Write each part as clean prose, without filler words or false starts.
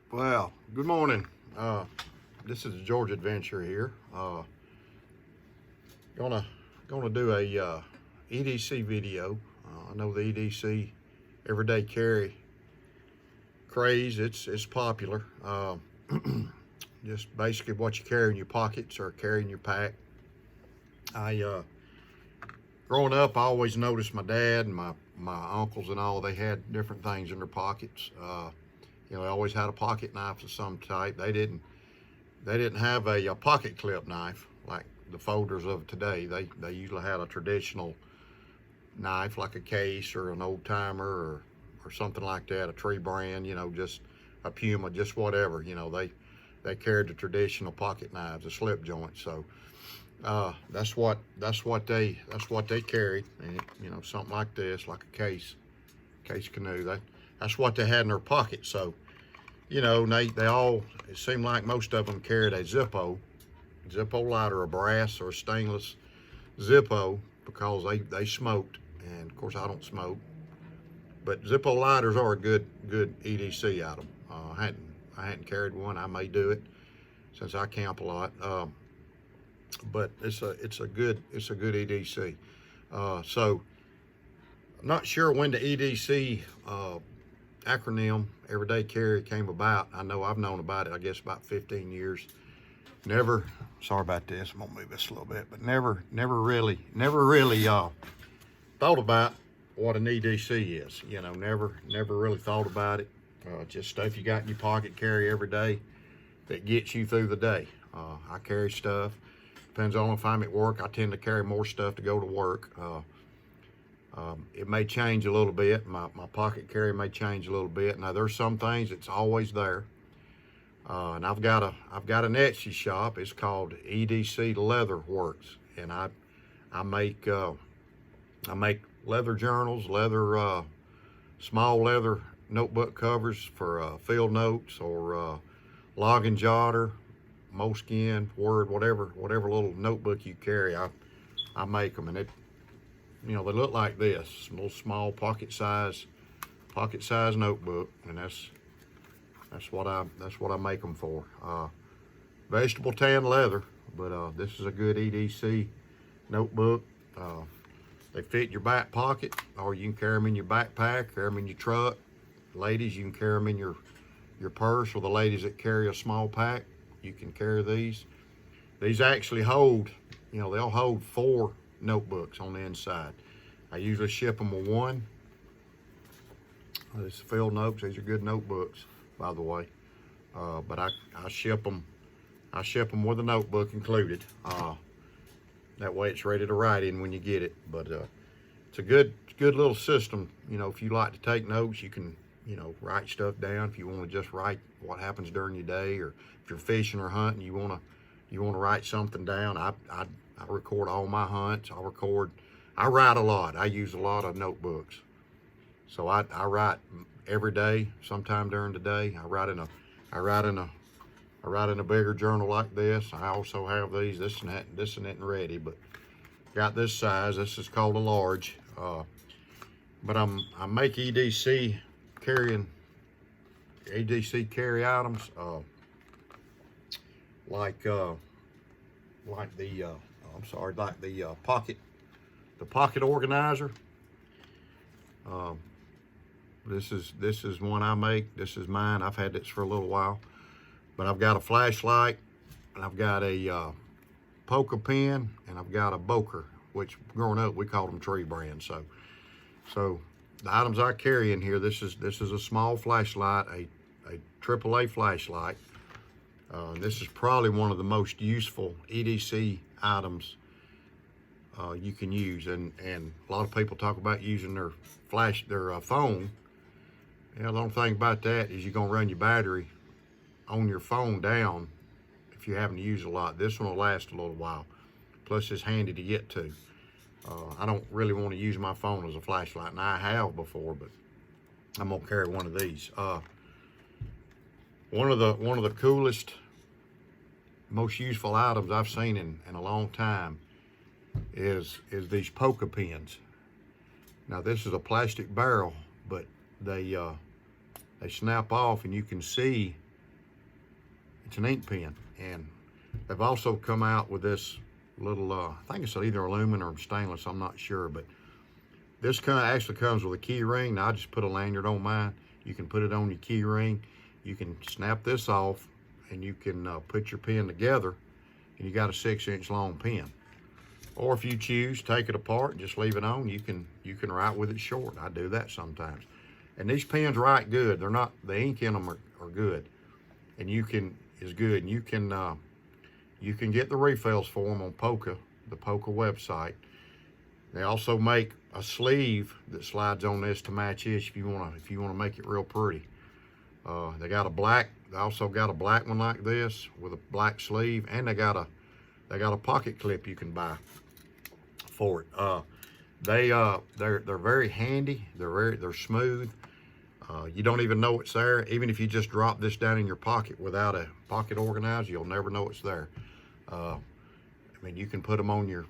Well, good morning. This is George Adventure here. Gonna do a EDC video. I know the EDC everyday carry craze. It's popular. Just basically what you carry in your pockets or carry in your pack. Growing up, I always noticed my dad and my uncles and all. They had different things in their pockets. They always had a pocket knife of some type. They didn't have a pocket clip knife like the folders of today. They usually had a traditional knife like a case or an old timer or something like that, a tree brand, just a Puma, just whatever. They carried the traditional pocket knives, a slip joint. So that's what they carried, and something like this, like a case canoe. That's what they had in their pocket. So, they all, it seemed like most of them carried a Zippo lighter, a brass or a stainless Zippo, because they smoked. And of course I don't smoke, but Zippo lighters are a good EDC item. I hadn't carried one. I may do it since I camp a lot. But it's a good EDC. So I'm not sure when the EDC acronym everyday carry came about. I know I've known about it, I guess, about 15 years. Sorry about this, I'm gonna move this a little bit, but never really thought about what an EDC is. Never really thought about it. Just stuff you got in your pocket, carry every day that gets you through the day. I carry stuff. Depends on if I'm at work. I tend to carry more stuff to go to work. It may change a little bit. My pocket carry may change a little bit. Now there's some things that's always there. And I've got an Etsy shop. It's called EDC Leather Works, and I make leather journals, small leather notebook covers for field notes or log and jotter, Moleskin, Word, whatever little notebook you carry. I make them, and they look like this, little small pocket size notebook, and that's what I make them for. Vegetable tan leather, but this is a good EDC notebook. They fit your back pocket, or you can carry them in your backpack, carry them in your truck. Ladies, you can carry them in your purse, or the ladies that carry a small pack, you can carry these. These actually hold, they'll hold 4 notebooks on the inside. I usually ship them with one. This is field notes. These are good notebooks, by the way. But I ship them with a notebook included. That way it's ready to write in when you get it. But it's a good little system. If you like to take notes, you can write stuff down. If you want to just write what happens during your day, or if you're fishing or hunting, you want to write something down. I record all my hunts. I write a lot. I use a lot of notebooks. So I write every day, sometime during the day. I write in a bigger journal like this. I also have these. This isn't ready, but got this size. This is called a large. But I make EDC carry items like the pocket organizer. This is one I make. This is mine. I've had this for a little while, but I've got a flashlight, and I've got a poker pen, and I've got a boker, which growing up we called them tree brands. So the items I carry in here, this is a small flashlight, a AAA flashlight. This is probably one of the most useful EDC items you can use, and a lot of people talk about using their phone. The only thing about that is you're gonna run your battery on your phone down if you're having to use a lot. This one will last a little while. Plus, it's handy to get to. I don't really want to use my phone as a flashlight, and I have before, but I'm gonna carry one of these. One of the coolest, most useful items I've seen in a long time is these poker pens. Now this is a plastic barrel, but they snap off, and you can see It's an ink pen, and they've also come out with this little, I think it's either aluminum or stainless, I'm not sure, but this actually comes with a key ring. Now I just put a lanyard on mine. You can put it on your key ring. You can snap this off, and you can put your pen together, and you got a 6-inch long pen. Or if you choose, take it apart and just leave it on. You can write with it short. I do that sometimes. And these pens write good. They're not, the ink in them are good, and is good. And you can get the refills for them on the Polka website. They also make a sleeve that slides on this to match this if you wanna make it real pretty. They also got a black one like this with a black sleeve, and they got a pocket clip you can buy for it. They're very handy. They're smooth. You don't even know it's there. Even if you just drop this down in your pocket without a pocket organizer, you'll never know it's there. I mean, you can put them in your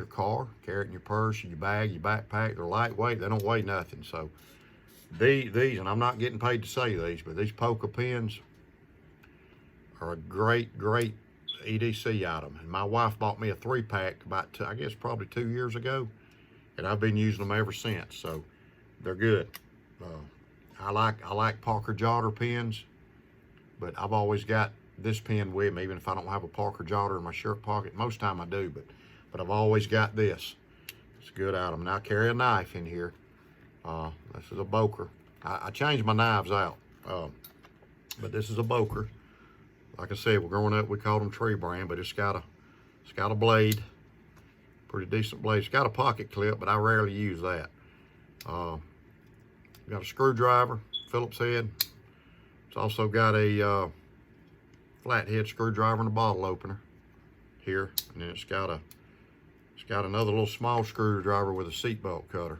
car, carry it in your purse, your bag, your backpack. They're lightweight. They don't weigh nothing. So these, and I'm not getting paid to say these, but these Polka pens are a great EDC item. And my wife bought me a 3-pack about probably 2 years ago, and I've been using them ever since. So they're good. I like Parker Jotter pens, but I've always got this pen with me, even if I don't have a Parker Jotter in my shirt pocket. Most time I do, but I've always got this. It's a good item. Now I carry a knife in here. This is a Boker. I changed my knives out, but this is a Boker. Like I said, we're growing up, we called them tree brand, but it's got a blade, pretty decent blade. It's got a pocket clip, but I rarely use that. Got a screwdriver, Phillips head. It's also got a flathead screwdriver and a bottle opener here, and then it's got another little small screwdriver with a seatbelt cutter,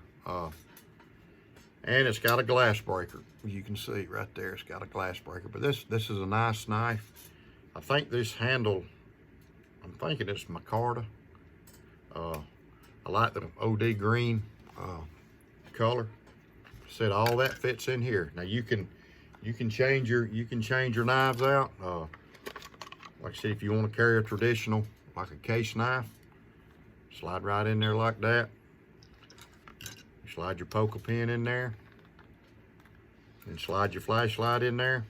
and it's got a glass breaker. You can see right there, it's got a glass breaker. But this is a nice knife. I think this handle, I'm thinking it's micarta. I like the OD green color. Said all that fits in here. Now you can change your knives out. Like I said, if you want to carry a traditional, like a case knife, slide right in there like that. You slide your Polka pen in there, and slide your flashlight in there,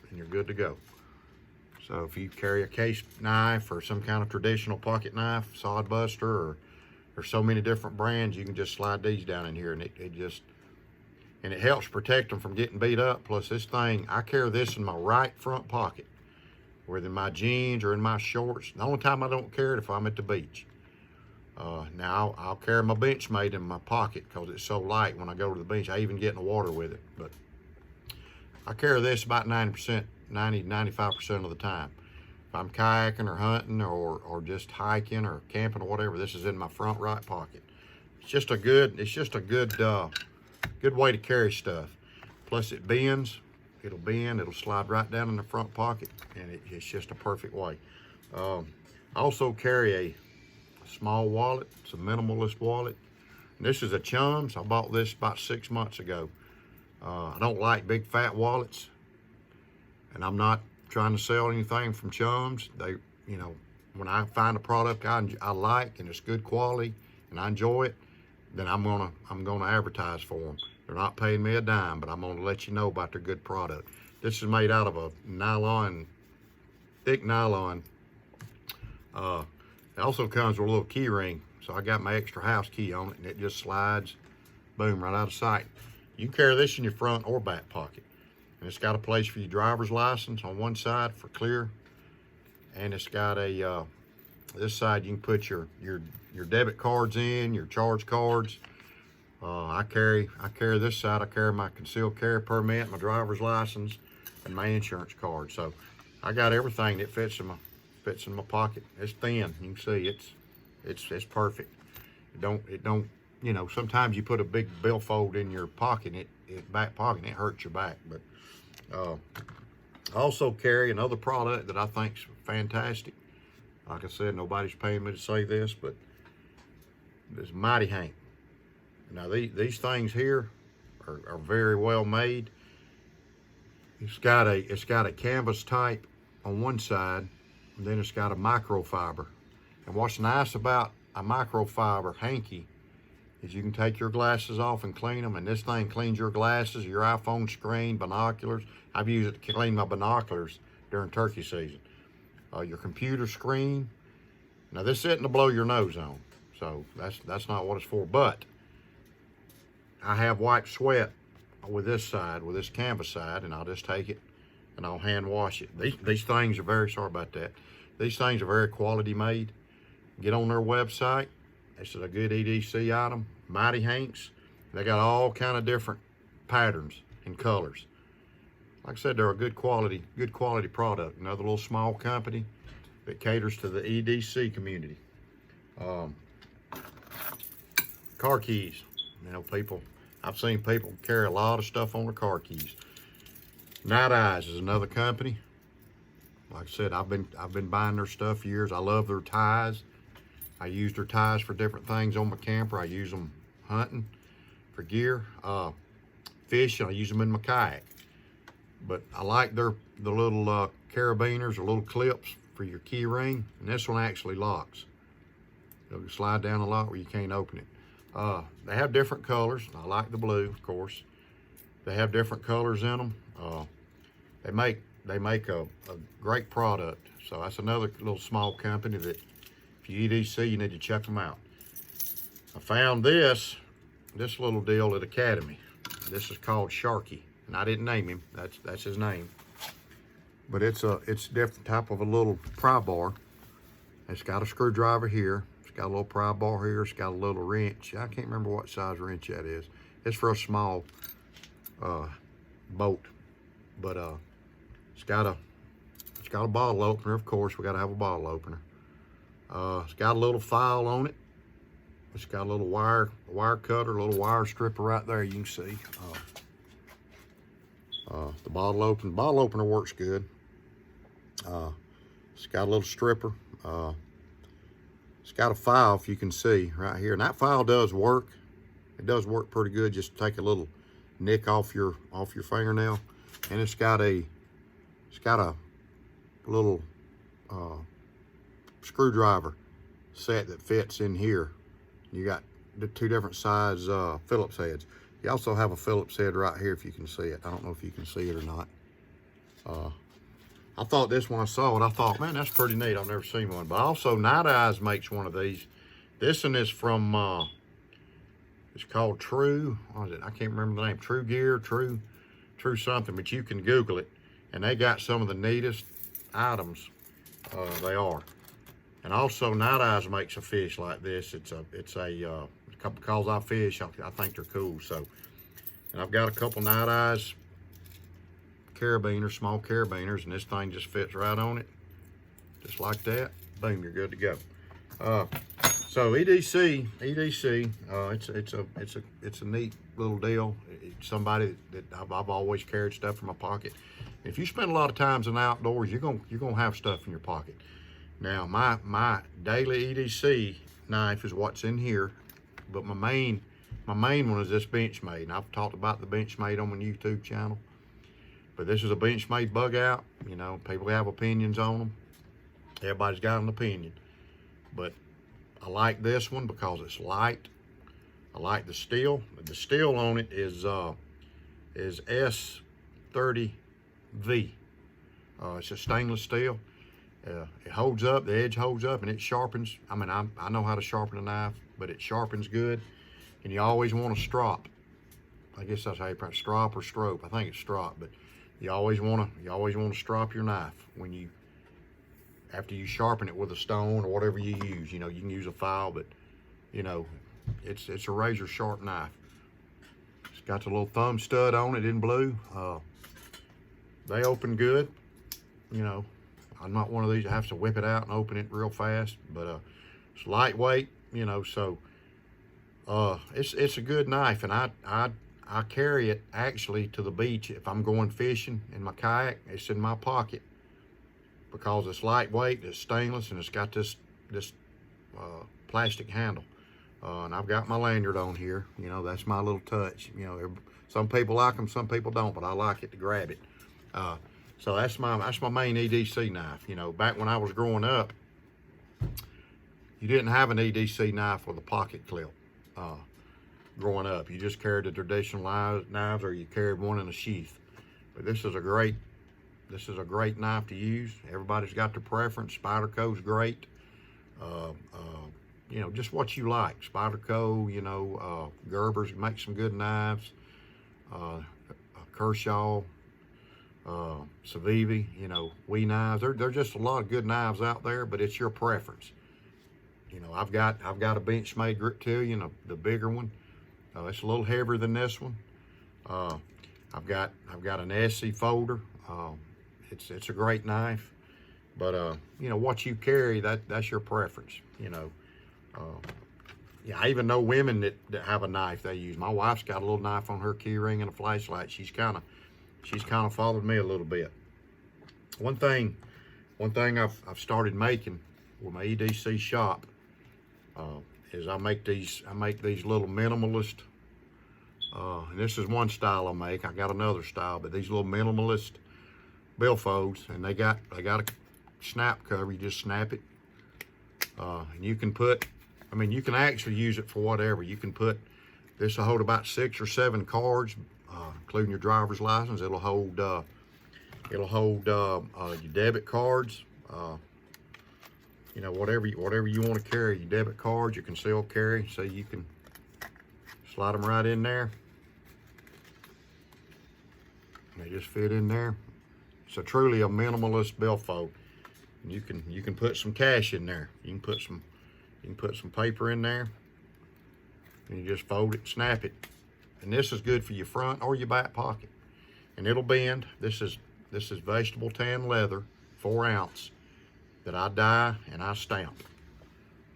and you're good to go. So if you carry a case knife or some kind of traditional pocket knife, sod buster, or there's so many different brands, you can just slide these down in here, and it helps protect them from getting beat up. Plus this thing, I carry this in my right front pocket, whether in my jeans or in my shorts. The only time I don't carry it if I'm at the beach. Now I'll carry my Benchmade in my pocket because it's so light when I go to the beach. I even get in the water with it. But I carry this about 95% of the time. If I'm kayaking or hunting or just hiking or camping or whatever, this is in my front right pocket. It's just a good way to carry stuff. Plus it bends. It'll bend. It'll slide right down in the front pocket, and it's just a perfect way. I also carry a small wallet. It's a minimalist wallet. And this is a Chums. I bought this about 6 months ago. I don't like big fat wallets, and I'm not trying to sell anything from Chums. When I find a product I like and it's good quality and I enjoy it, then I'm gonna advertise for them. They're not paying me a dime, but I'm gonna let you know about their good product. This is made out of a thick nylon. It also comes with a little key ring, so I got my extra house key on it, and it just slides, boom, right out of sight. You can carry this in your front or back pocket. And it's got a place for your driver's license on one side for clear, and it's got this side you can put your debit cards in, your charge cards. I carry this side. I carry my concealed carry permit, my driver's license, and my insurance card. So I got everything that fits in my pocket. It's thin. You can see it's perfect. It don't. Sometimes you put a big billfold in your pocket, back pocket, and it hurts your back. But I also carry another product that I think's fantastic. Like I said, nobody's paying me to say this, but this Mighty Hank. Now these things here are very well made. It's got a canvas type on one side, and then it's got a microfiber. And what's nice about a microfiber hanky is you can take your glasses off and clean them, and this thing cleans your glasses, your iPhone screen, binoculars. I've used it to clean my binoculars during turkey season. Your computer screen. Now this isn't to blow your nose on, so that's not what it's for. But I have wiped sweat with this side, with this canvas side, and I'll just take it and I'll hand wash it. These things are very, sorry about that. These things are very quality made. Get on their website. This is a good EDC item. Mighty Hanks. They got all kind of different patterns and colors. Like I said, they're a good quality product. Another little small company that caters to the EDC community. Car keys. You know, I've seen people carry a lot of stuff on their car keys. Night Eyes is another company. Like I said, I've been buying their stuff for years. I love their ties. I use their ties for different things on my camper. I use them hunting for gear. Fishing, I use them in my kayak. But I like the little carabiners or little clips for your key ring. And this one actually locks. It'll slide down a lock where you can't open it. They have different colors. I like the blue, of course. They have different colors in them. They make a great product. So that's another little small company that if you EDC, you need to check them out. I found this little deal at Academy. This is called Sharkey, and I didn't name him. That's his name. But it's a different type of a little pry bar. It's got a screwdriver here. It's got a little pry bar here. It's got a little wrench. I can't remember what size wrench that is. It's for a small boat, but it's got a bottle opener. Of course, we got to have a bottle opener. It's got a little file on it. It's got a little wire cutter, a little wire stripper right there. You can see the bottle opener works good. It's got a little stripper. It's got a file, if you can see right here, and that file does work. It does work pretty good. Just take a little nick off your fingernail, and it's got a little screwdriver set that fits in here. You got the two different size Phillips heads. You also have a Phillips head right here, if you can see it. I don't know if you can see it or not. I thought this when I saw it, I thought, man, that's pretty neat. I've never seen one. But also, Night Eyes makes one of these. This one is from, it's called True, what is it? I can't remember the name. True Gear, True something, but you can Google it. And they got some of the neatest items they are. And also, Night Eyes makes a fish like this. Because I fish, I think they're cool. So, and I've got a couple Night Eyes carabiners, small carabiners, and this thing just fits right on it, just like that. Boom, you're good to go. So EDC, it's a neat little deal. It's somebody that I've always carried stuff in my pocket. If you spend a lot of times in the outdoors, you're gonna have stuff in your pocket. Now my daily EDC knife is what's in here, but my main one is this Benchmade, and I've talked about the Benchmade on my YouTube channel. But this is a Benchmade bug out. You know, people have opinions on them. Everybody's got an opinion, but I like this one because it's light. I like the steel. The steel on it is S30V. It's a stainless steel. It holds up, the edge holds up, and it sharpens. I mean, I know how to sharpen a knife, but it sharpens good. And you always want to strop. I guess that's how you pronounce strop or strope. I think it's strop, but you always want to strop your knife after you sharpen it with a stone or whatever you use. You know, you can use a file, but you know, it's a razor sharp knife. It's got the little thumb stud on it in blue. They open good. You know, I'm not one of these that has to whip it out and open it real fast, but it's lightweight. You know, so it's a good knife, and I carry it actually to the beach if I'm going fishing in my kayak. It's in my pocket because it's lightweight, it's stainless, and it's got this plastic handle. And I've got my lanyard on here. You know, that's my little touch. You know, some people like them, some people don't, but I like it to grab it. So that's my main EDC knife. You know, back when I was growing up, you didn't have an EDC knife with a pocket clip. Growing up, you just carried the traditional knives, or you carried one in a sheath. But this is a great knife to use. Everybody's got their preference. Spyderco's great. You know, just what you like. Spyderco, you know, Gerber's make some good knives. Kershaw, Civivi, you know, Wee knives. There's just a lot of good knives out there, but it's your preference. You know, I've got a Benchmade Griptilian, the bigger one. It's a little heavier than this one. I've got an Edc folder. It's a great knife, but you know, what you carry, that's your preference. You know, yeah, I even know women that have a knife they use. My wife's got a little knife on her key ring and a flashlight. She's kind of followed me a little bit. One thing I've started making with my EDC shop is I make these little minimalist, and this is one style I make. I got another style, but these little minimalist billfolds, and they got a snap cover. You just snap it, and you can put, I mean, you can actually use it for whatever. You can put, this will hold about 6 or 7 cards, including your driver's license. It'll hold your debit cards, you know, whatever you want to carry, your debit cards, your concealed carry. So you can slide them right in there. They just fit in there. It's truly a minimalist billfold. And you can put some cash in there. You can put some paper in there, and you just fold it, snap it. And this is good for your front or your back pocket. And it'll bend. This is vegetable tan leather, 4 ounce, that I dye and I stamp.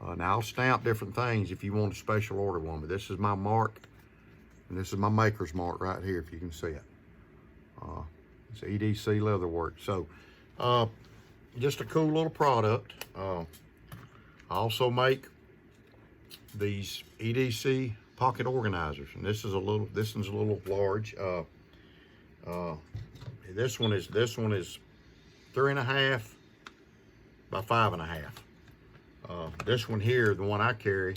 Now I'll stamp different things if you want a special order one, but this is my mark, and this is my maker's mark right here, if you can see it. It's EDC Leather Works. So just a cool little product. I also make these EDC pocket organizers, and this one's a little large. This one is 3.5 by 5.5. This one here, the one I carry,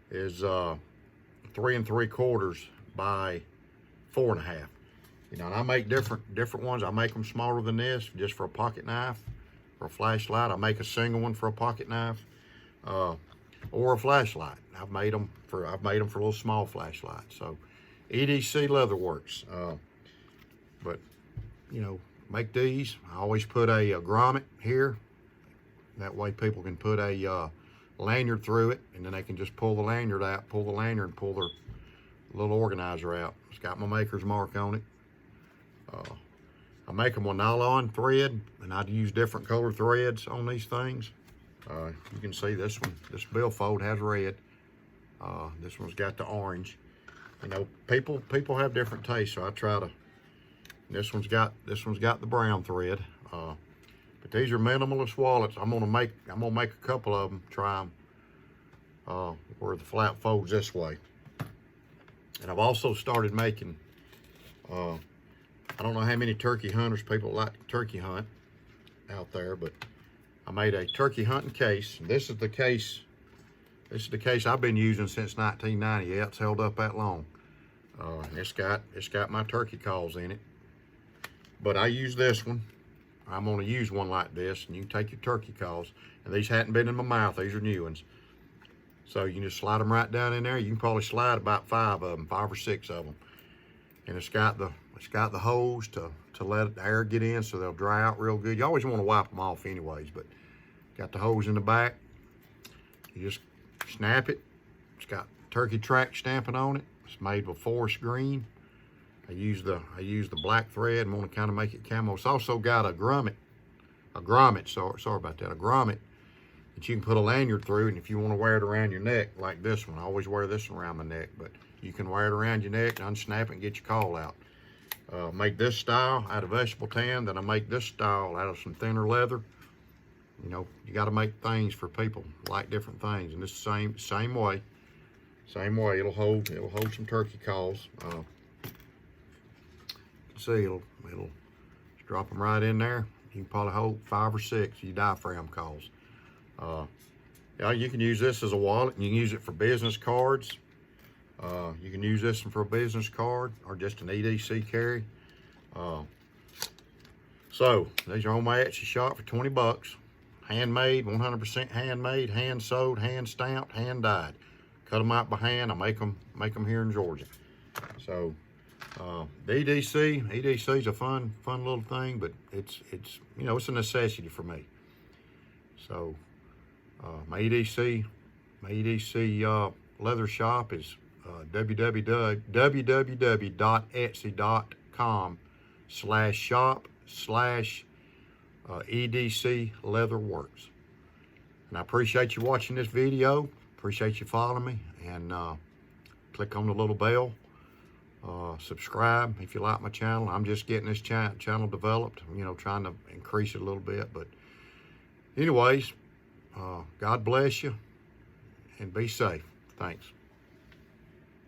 is 3 3/4 by 4.5. You know, and I make different ones. I make them smaller than this, just for a pocket knife or a flashlight. I make a single one for a pocket knife, or a flashlight. I've made them for little small flashlights. So, EDC Leather Works. But you know, make these. I always put a grommet here. That way, people can put a lanyard through it, and then they can just pull the lanyard out, pull their little organizer out. It's got my maker's mark on it. I make them with nylon thread, and I use different color threads on these things. You can see this billfold has red. This one's got the orange. You know, people have different tastes, so I try to. This one's got the brown thread. But these are minimalist wallets. I'm gonna make a couple of them. Try them where the flap folds this way. And I've also started making. I don't know how many turkey hunters, people like to turkey hunt out there, but I made a turkey hunting case. This is the case I've been using since 1990. Yeah, it's held up that long. And it's got my turkey calls in it. But I use this one. I'm gonna use one like this, and you can take your turkey calls. And these hadn't been in my mouth, these are new ones. So you can just slide them right down in there. You can probably slide about 5 of them, 5 or 6 of them. And it's got the hose to let the air get in, so they'll dry out real good. You always want to wipe them off anyways, but got the hose in the back. You just snap it. It's got turkey track stamping on it. It's made with forest green. I use the black thread and want to kind of make it camo. It's also got a grommet, sorry about that, a grommet that you can put a lanyard through, and if you want to wear it around your neck like this one, I always wear this one around my neck, but you can wear it around your neck, unsnap it, and get your call out. Make this style out of vegetable tan, then I make this style out of some thinner leather. You know, you got to make things for people like different things, and this same way. It'll hold some turkey calls. See, it'll Drop them right in there. You can probably hold 5 or 6 of your diaphragm calls. Yeah, you can use this as a wallet. You can use it for business cards. You can use this for a business card or just an EDC carry. So these are on my Etsy shop for 20 bucks. Handmade, 100% handmade, hand sewed, hand stamped, hand dyed. Cut them out by hand. I make them here in Georgia. So the EDC is a fun little thing, but it's you know, it's a necessity for me. So my EDC leather shop is www.etsy.com/shop/EDC Leather Works. And I appreciate you watching this video. Appreciate you following me, and click on the little bell. Subscribe if you like my channel. I'm just getting this channel developed, you know, trying to increase it a little bit. But anyways, God bless you and be safe. Thanks.